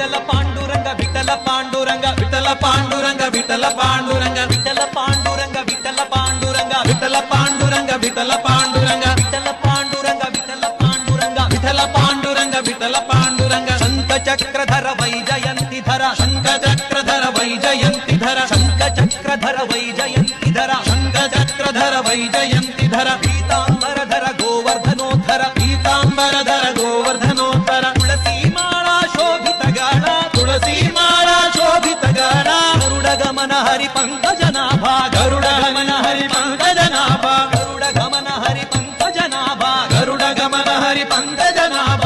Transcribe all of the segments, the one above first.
విఠల పాండురంగ విఠల పాండురంగ విఠల పాండురంగ విఠల పాండురంగ విఠల పాండురంగ విఠల పాండురంగ విఠల పాండురంగ విఠల పాండురంగ విఠల పాండురంగ విఠల పాండురంగ విఠల పాండురంగ విఠల పాండురంగ శంఖ చక్రధర వైజయంతిధర శంఖ చక్రధర వైజయంతిధర శంఖ చక్రధర వైజయంతిధర శంఖ చక్రధర వైజయంతిధర పీతాంబరధర గోవర్ధనోద్ధర పీతాంబరధర గోవర్ధనోద్ధర తులసీమాళా శోభితగాళ తులసీమాళా శోభితగాళ గరుడగమన హరి పంకజనాభ గరుడగమన హరి పంకజనాభ గరుడగమన హరి పంకజనాభ గరుడగమన హరి పంకజనాభ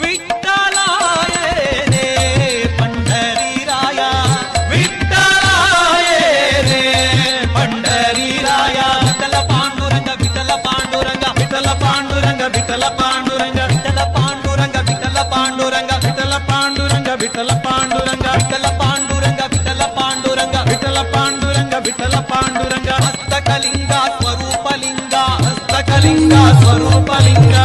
విఠ్ఠలాయనే పండరీరాయ విఠ్ఠలాయనే పండరీరాయ విఠల పాండురంగ విఠల పాండురంగ విఠల పాండురంగ విఠల పాండురంగ విఠల పాండురంగ విఠల పాండురంగ విఠల పాండురంగ విఠల పాండురంగ విఠల పాండురంగ విఠల పాండురంగ విఠల పాండురంగ విఠల పాండురంగ హస్తకలింగ స్వరూపలింగ హస్తకలింగ స్వరూపలింగ